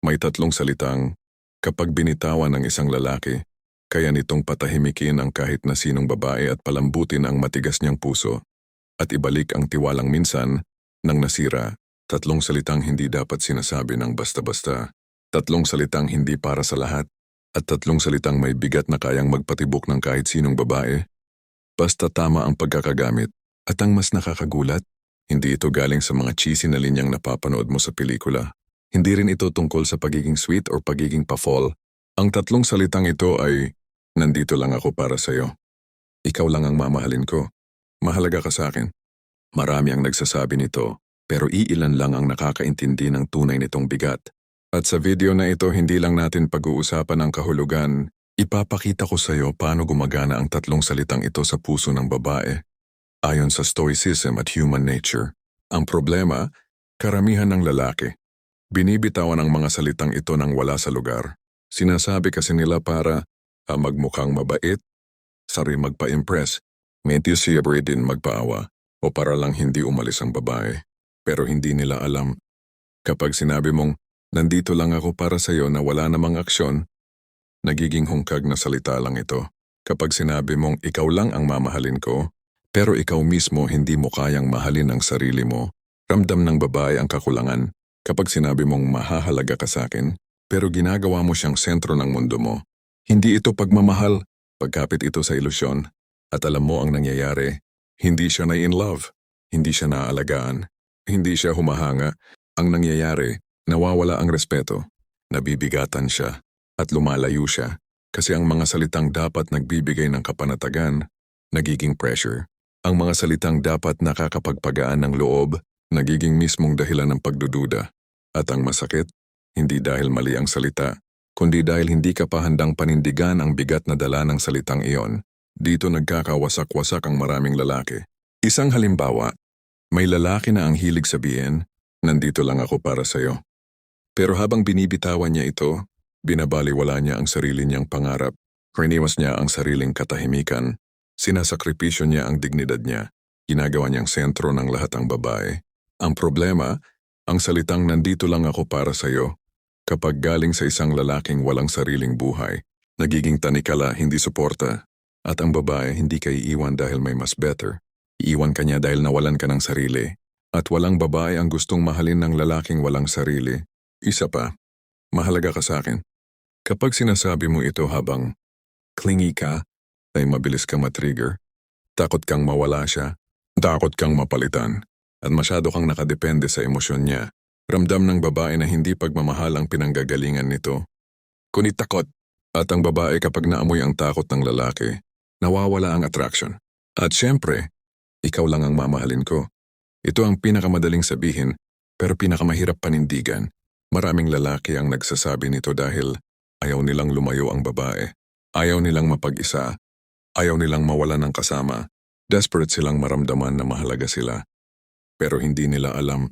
May tatlong salitang, kapag binitawan ng isang lalaki, kaya nitong patahimikin ang kahit na sinong babae at palambutin ang matigas niyang puso, at ibalik ang tiwalang minsan nang nasira. Tatlong salitang hindi dapat sinasabi ng basta-basta. Tatlong salitang hindi para sa lahat. At tatlong salitang may bigat na kayang magpatibok ng kahit sinong babae. Basta tama ang pagkakagamit. At ang mas nakakagulat, hindi ito galing sa mga cheesy na linyang napapanood mo sa pelikula. Hindi rin ito tungkol sa pagiging sweet or pagiging pa-fall. Ang tatlong salitang ito ay, nandito lang ako para sa'yo. Ikaw lang ang mamahalin ko. Mahalaga ka sa akin. Marami ang nagsasabi nito, pero iilan lang ang nakakaintindi ng tunay nitong bigat. At sa video na ito, hindi lang natin pag-uusapan ang kahulugan. Ipapakita ko sa iyo paano gumagana ang tatlong salitang ito sa puso ng babae. Ayon sa Stoicism at Human Nature, ang problema, karamihan ng lalaki. Binibitawan ang mga salitang ito nang wala sa lugar. Sinasabi kasi nila para magmukhang mabait, sari magpa-impress, medyo din magpaawa, o para lang hindi umalis ang babae. Pero hindi nila alam. Kapag sinabi mong, nandito lang ako para sa'yo na wala namang aksyon, nagiging hungkag na salita lang ito. Kapag sinabi mong ikaw lang ang mamahalin ko, pero ikaw mismo hindi mo kayang mahalin ang sarili mo, ramdam ng babae ang kakulangan. Kapag sinabi mong mahahalaga ka sa akin, pero ginagawa mo siyang sentro ng mundo mo, hindi ito pagmamahal, pagkapit ito sa ilusyon. At alam mo ang nangyayari, hindi siya na in love, hindi siya naaalagaan, hindi siya humahanga. Ang nangyayari, nawawala ang respeto, nabibigatan siya, at lumalayo siya, kasi ang mga salitang dapat nagbibigay ng kapanatagan, nagiging pressure. Ang mga salitang dapat nakakapagpagaan ng loob, nagiging mismong dahilan ng pagdududa. At ang masakit, hindi dahil mali ang salita, kundi dahil hindi ka pa handang panindigan ang bigat na dala ng salitang iyon. Dito nagkakawasak-wasak ang maraming lalaki. Isang halimbawa, may lalaki na ang hilig sabihin, nandito lang ako para sa'yo. Pero habang binibitawan niya ito, binabaliwala niya ang sarili niyang pangarap, riniwas niya ang sariling katahimikan, sinasakripisyo niya ang dignidad niya, ginagawa niyang sentro ng lahat ang babae. Ang problema, ang salitang nandito lang ako para sa'yo, kapag galing sa isang lalaking walang sariling buhay, nagiging tanikala, hindi suporta, at ang babae hindi ka iiwan dahil may mas better. Iiwan ka niya dahil nawalan ka ng sarili. At walang babae ang gustong mahalin ng lalaking walang sarili. Isa pa, mahalaga ka sa akin. Kapag sinasabi mo ito habang clingy ka, ay mabilis ka matrigger. Takot kang mawala siya. Takot kang mapalitan. At masyado kang nakadepende sa emosyon niya. Ramdam ng babae na hindi pagmamahal ang pinanggagalingan nito. Kundi takot. At ang babae kapag naamoy ang takot ng lalaki, nawawala ang attraction. At syempre, ikaw lang ang mamahalin ko. Ito ang pinakamadaling sabihin, pero pinakamahirap panindigan. Maraming lalaki ang nagsasabi nito dahil ayaw nilang lumayo ang babae. Ayaw nilang mapag-isa. Ayaw nilang mawala ng kasama. Desperate silang maramdaman na mahalaga sila. Pero hindi nila alam.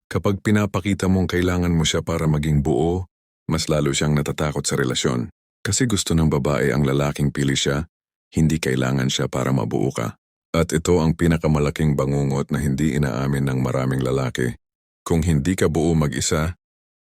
Kapag pinapakita mong kailangan mo siya para maging buo, mas lalo siyang natatakot sa relasyon. Kasi gusto ng babae ang lalaking pili siya, hindi kailangan siya para mabuo ka. At ito ang pinakamalaking bangungot na hindi inaamin ng maraming lalaki. Kung hindi ka buo mag-isa,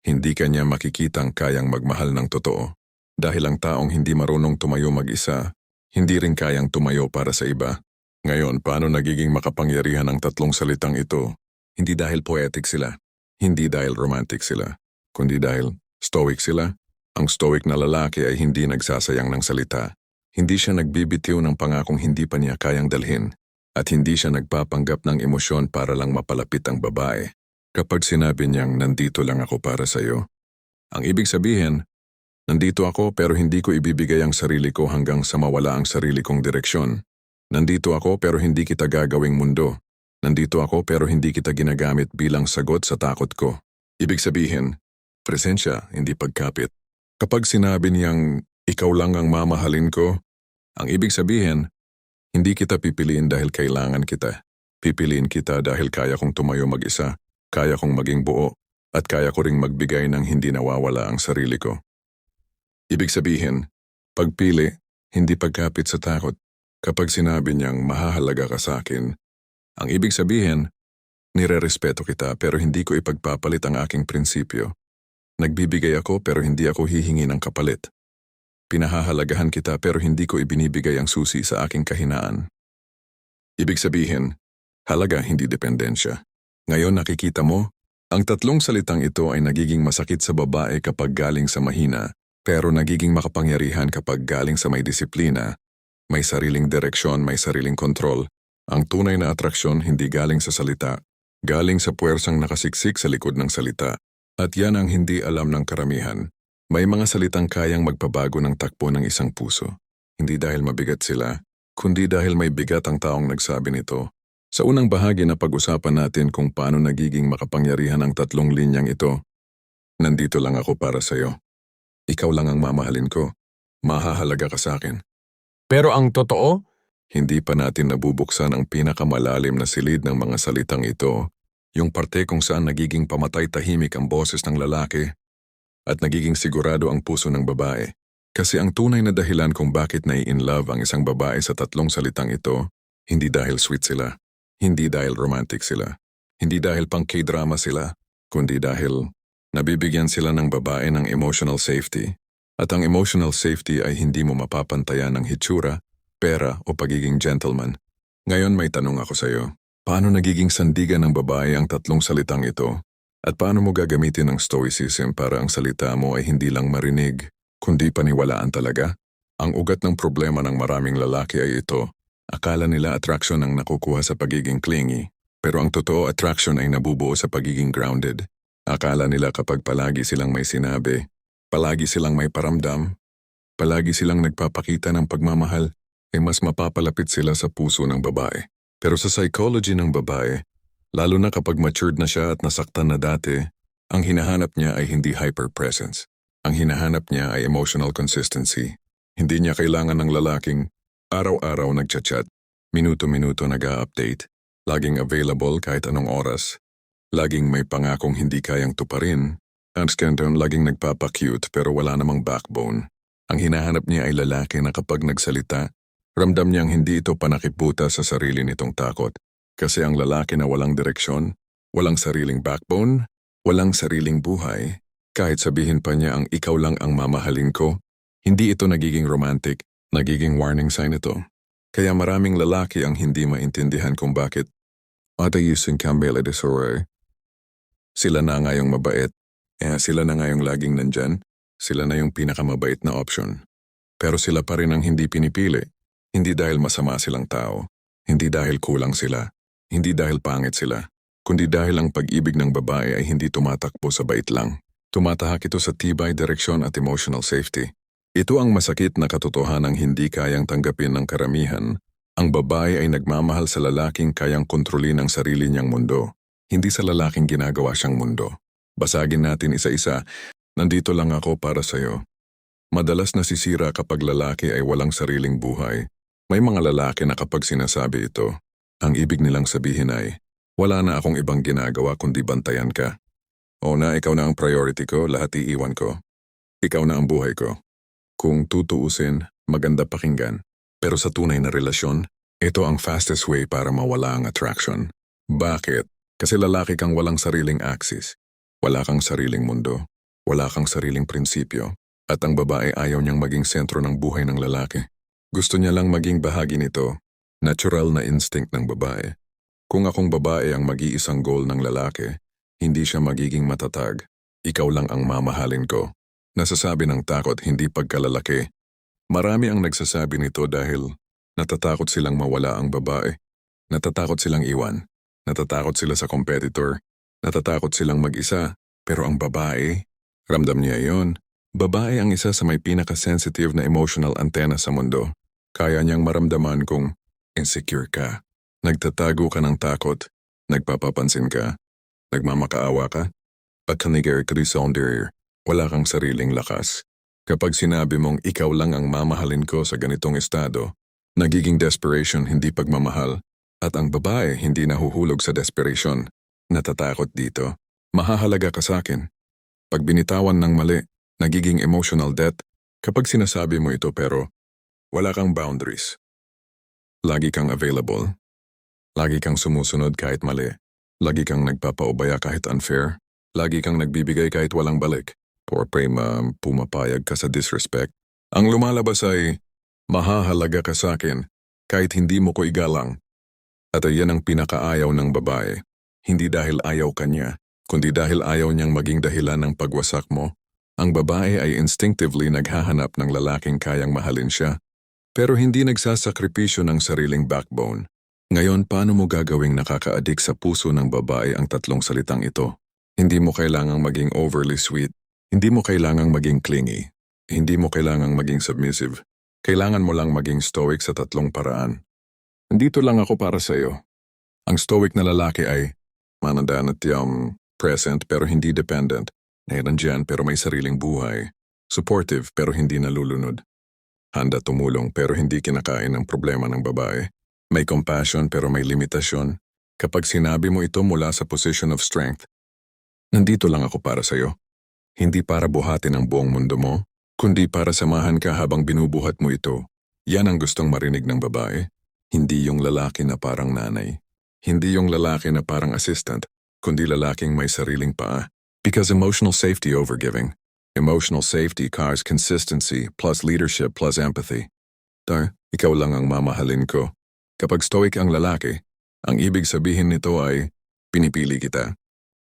hindi ka niya makikitang kayang magmahal ng totoo. Dahil ang taong hindi marunong tumayo mag-isa, hindi rin kayang tumayo para sa iba. Ngayon, paano nagiging makapangyarihan ang tatlong salitang ito? Hindi dahil poetic sila, hindi dahil romantic sila, kundi dahil stoic sila. Ang stoic na lalaki ay hindi nagsasayang ng salita. Hindi siya nagbibitiw ng pangakong hindi pa niya kayang dalhin, at hindi siya nagpapanggap ng emosyon para lang mapalapit ang babae. Kapag sinabi niyang nandito lang ako para sa iyo, ang ibig sabihin, nandito ako pero hindi ko ibibigay ang sarili ko hanggang sa mawala ang sarili kong direksyon. Nandito ako pero hindi kita gagawing mundo. Nandito ako pero hindi kita ginagamit bilang sagot sa takot ko. Ibig sabihin, presensya, hindi pagkapit. Kapag sinabi niyang ikaw lang ang mamahalin ko, ang ibig sabihin, hindi kita pipiliin dahil kailangan kita. Pipiliin kita dahil kaya kong tumayo mag-isa, kaya kong maging buo, at kaya ko ring magbigay ng hindi nawawala ang sarili ko. Ibig sabihin, pagpili, hindi pagkapit sa takot. Kapag sinabi niyang mahahalaga ka sa akin, ang ibig sabihin, nirerespeto kita pero hindi ko ipagpapalit ang aking prinsipyo. Nagbibigay ako pero hindi ako hihingi ng kapalit. Pinahahalagahan kita pero hindi ko ibinibigay ang susi sa aking kahinaan. Ibig sabihin, halaga hindi dependensya. Ngayon nakikita mo, ang tatlong salitang ito ay nagiging masakit sa babae kapag galing sa mahina, pero nagiging makapangyarihan kapag galing sa may disiplina, may sariling direksyon, may sariling kontrol. Ang tunay na atraksyon hindi galing sa salita, galing sa puwersang nakasiksik sa likod ng salita. At yan ang hindi alam ng karamihan. May mga salitang kayang magpabago ng takbo ng isang puso. Hindi dahil mabigat sila, kundi dahil may bigat ang taong nagsabi nito. Sa unang bahagi na pag-usapan natin kung paano nagiging makapangyarihan ang tatlong linyang ito. Nandito lang ako para sa'yo. Ikaw lang ang mamahalin ko. Mahahalaga ka sa akin. Pero ang totoo, Hindi pa natin nabubuksan ang pinakamalalim na silid ng mga salitang ito, yung parte kung saan nagiging pamatay tahimik ang boses ng lalaki at nagiging sigurado ang puso ng babae. Kasi ang tunay na dahilan kung bakit nai-inlove ang isang babae sa tatlong salitang ito, hindi dahil sweet sila, hindi dahil romantic sila, hindi dahil pang K-drama sila, kundi dahil nabibigyan sila ng babae ng emotional safety. At ang emotional safety ay hindi mo mapapantayan ng hitsura, pera o pagiging gentleman. Ngayon may tanong ako sa iyo. Paano nagiging sandigan ng babae ang tatlong salitang ito? At paano mo gagamitin ang stoicism para ang salita mo ay hindi lang marinig, kundi paniwalaan talaga? Ang ugat ng problema ng maraming lalaki ay ito. Akala nila attraction ang nakukuha sa pagiging clingy, pero ang totoo attraction ay nabubuo sa pagiging grounded. Akala nila kapag palagi silang may sinabi, palagi silang may paramdam, palagi silang nagpapakita ng pagmamahal, ay mas mapapalapit sila sa puso ng babae. Pero sa psychology ng babae, lalo na kapag matured na siya at nasaktan na dati, ang hinahanap niya ay hindi hyper-presence. Ang hinahanap niya ay emotional consistency. Hindi niya kailangan ng lalaking araw-araw nagchat-chat, minuto-minuto nag-a-update, laging available kahit anong oras, laging may pangakong hindi kayang tuparin, at skandon laging nagpapa-cute pero wala namang backbone. Ang hinahanap niya ay lalaki na kapag nagsalita, ramdam niyang hindi ito panakiputa sa sarili nitong takot. Kasi ang lalaki na walang direksyon, walang sariling backbone, walang sariling buhay, kahit sabihin pa niya ang ikaw lang ang mamahalin ko, hindi ito nagiging romantic, nagiging warning sign ito. Kaya maraming lalaki ang hindi maintindihan kung bakit ada using Campbell Edisore. Sila na nga yung mabait, sila na nga yung laging nandyan, sila na yung pinakamabait na option. Pero sila pa rin ang hindi pinipili. Hindi dahil masama silang tao, hindi dahil kulang sila, hindi dahil pangit sila, kundi dahil ang pag-ibig ng babae ay hindi tumatakbo sa bait lang. Tumatahak ito sa tibay, direksyon at emotional safety. Ito ang masakit na katotohanang hindi kayang tanggapin ng karamihan. Ang babae ay nagmamahal sa lalaking kayang kontrolin ang sarili niyang mundo, hindi sa lalaking ginagawa siyang mundo. Basagin natin isa-isa, nandito lang ako para sa'yo. Madalas nasisira kapag lalaki ay walang sariling buhay. May mga lalaki na kapag sinasabi ito, ang ibig nilang sabihin ay, wala na akong ibang ginagawa kundi bantayan ka. O na ikaw na ang priority ko, lahat iiwan ko. Ikaw na ang buhay ko. Kung tutuusin, maganda pakinggan. Pero sa tunay na relasyon, ito ang fastest way para mawala ang attraction. Bakit? Kasi lalaki kang walang sariling axis. Wala kang sariling mundo. Wala kang sariling prinsipyo. At ang babae ayaw niyang maging sentro ng buhay ng lalaki. Gusto niya lang maging bahagi nito, natural na instinct ng babae. Kung akong babae ang mag-iisang goal ng lalaki, hindi siya magiging matatag. Ikaw lang ang mamahalin ko. Nasasabi ng takot hindi pagkalalaki. Marami ang nagsasabi nito dahil natatakot silang mawala ang babae. Natatakot silang iwan. Natatakot sila sa competitor. Natatakot silang mag-isa. Pero ang babae, ramdam niya yon. Babae ang isa sa may pinaka-sensitive na emotional antenna sa mundo. Kaya niyang maramdaman kung insecure ka, nagtatago ka ng takot, nagpapapansin ka, nagmamakaawa ka, at kanigay ka sonder, wala kang sariling lakas. Kapag sinabi mong ikaw lang ang mamahalin ko sa ganitong estado, nagiging desperation hindi pagmamahal, at ang babae hindi nahuhulog sa desperation. Natatakot dito, mahahalaga ka sa akin. Pag binitawan ng mali, nagiging emotional debt kapag sinasabi mo ito pero wala kang boundaries. Lagi kang available. Lagi kang sumusunod kahit mali. Lagi kang nagpapaubaya kahit unfair. Lagi kang nagbibigay kahit walang balik. or pumapayag ka sa disrespect. Ang lumalabas ay, mahahalaga ka sa akin kahit hindi mo ko igalang. At yan ang pinakaayaw ng babae. Hindi dahil ayaw ka niya, kundi dahil ayaw niyang maging dahilan ng pagwasak mo. Ang babae ay instinctively naghahanap ng lalaking kayang mahalin siya, pero hindi nagsasakripisyo ng sariling backbone. Ngayon, paano mo gagawing nakaka-addict sa puso ng babae ang tatlong salitang ito? Hindi mo kailangang maging overly sweet. Hindi mo kailangang maging clingy. Hindi mo kailangang maging submissive. Kailangan mo lang maging stoic sa tatlong paraan. Nandito lang ako para sa iyo. Ang stoic na lalaki ay manandaan at present pero hindi dependent. Nandyan pero may sariling buhay. Supportive pero hindi nalulunod. Handa tumulong pero hindi kinakain ng problema ng babae. May compassion pero may limitasyon. Kapag sinabi mo ito mula sa position of strength, nandito lang ako para sa iyo. Hindi para buhatin ang buong mundo mo, kundi para samahan ka habang binubuhat mo ito. Yan ang gustong marinig ng babae. Hindi yung lalaki na parang nanay. Hindi yung lalaki na parang assistant, kundi lalaking may sariling paa. Because emotional safety over giving. Emotional safety cars consistency plus leadership plus empathy. Ikaw lang ang mamahalin ko. Kapag stoic ang lalaki, ang ibig sabihin nito ay pinipili kita.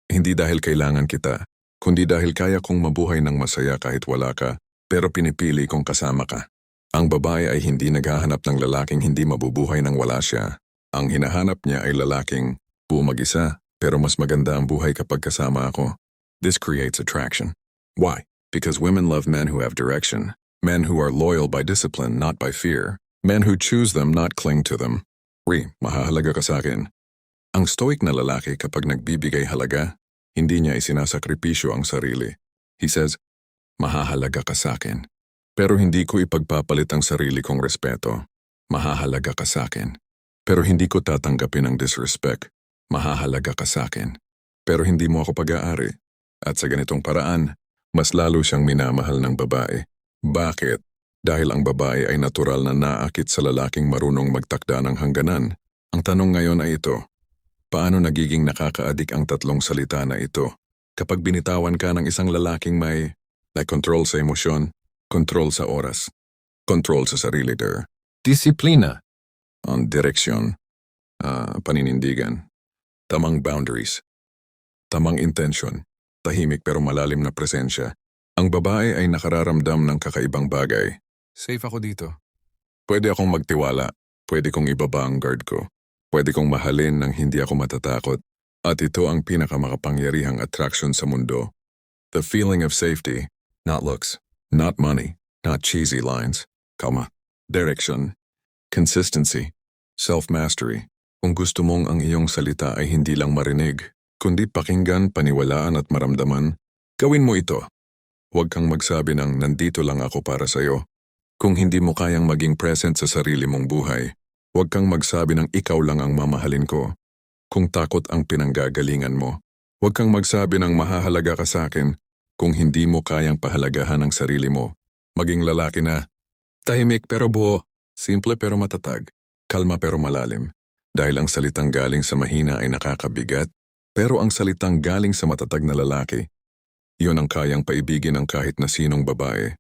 Hindi dahil kailangan kita, kundi dahil kaya kong mabuhay ng masaya kahit wala ka, pero pinipili kong kasama ka. Ang babae ay hindi naghahanap ng lalaking hindi mabubuhay nang wala siya. Ang hinahanap niya ay lalaking buo mag-isa, pero mas maganda ang buhay kapag kasama ako. This creates attraction. Why? Because women love men who have direction, men who are loyal by discipline, not by fear, men who choose them, not cling to them. Mahahalaga ka sa akin. Ang stoic na lalaki kapag nagbibigay halaga, hindi niya isinasakripisyo ang sarili. He says, mahahalaga ka sa akin. Pero hindi ko ipagpapalit ang sarili kong respeto. Mahahalaga ka sa akin. Pero hindi ko tatanggapin ang disrespect. Mahahalaga ka sa akin. Pero hindi mo ako pag-aari. At sa ganitong paraan, mas lalo siyang minamahal ng babae. Bakit? Dahil ang babae ay natural na naakit sa lalaking marunong magtakda ng hangganan. Ang tanong ngayon ay ito, paano nagiging nakaka-addict ang tatlong salita na ito? Kapag binitawan ka ng isang lalaking may control sa emosyon, control sa oras, control sa sarili, Disiplina. direksyon, paninindigan, tamang boundaries, tamang intention, tahimik pero malalim na presensya. Ang babae ay nakararamdam ng kakaibang bagay. Safe ako dito. Pwede akong magtiwala. Pwede kong ibaba ang guard ko. Pwede kong mahalin nang hindi ako matatakot. At ito ang pinakamakapangyarihang attraction sa mundo. The feeling of safety, not looks, not money, not cheesy lines, direction, consistency, self-mastery. Kung gusto mong ang iyong salita ay hindi lang marinig, kundi pakinggan, paniwalaan at maramdaman, gawin mo ito. Huwag kang magsabi ng nandito lang ako para sa'yo. Kung hindi mo kayang maging present sa sarili mong buhay, huwag kang magsabi ng ikaw lang ang mamahalin ko. Kung takot ang pinanggagalingan mo, huwag kang magsabi ng mahahalaga ka sa akin kung hindi mo kayang pahalagahan ang sarili mo. Maging lalaki na, tahimik pero buo, simple pero matatag, kalma pero malalim. Dahil ang salitang galing sa mahina ay nakakabigat, pero ang salitang galing sa matatag na lalaki, yun ang kayang paibigin ng kahit na sinong babae.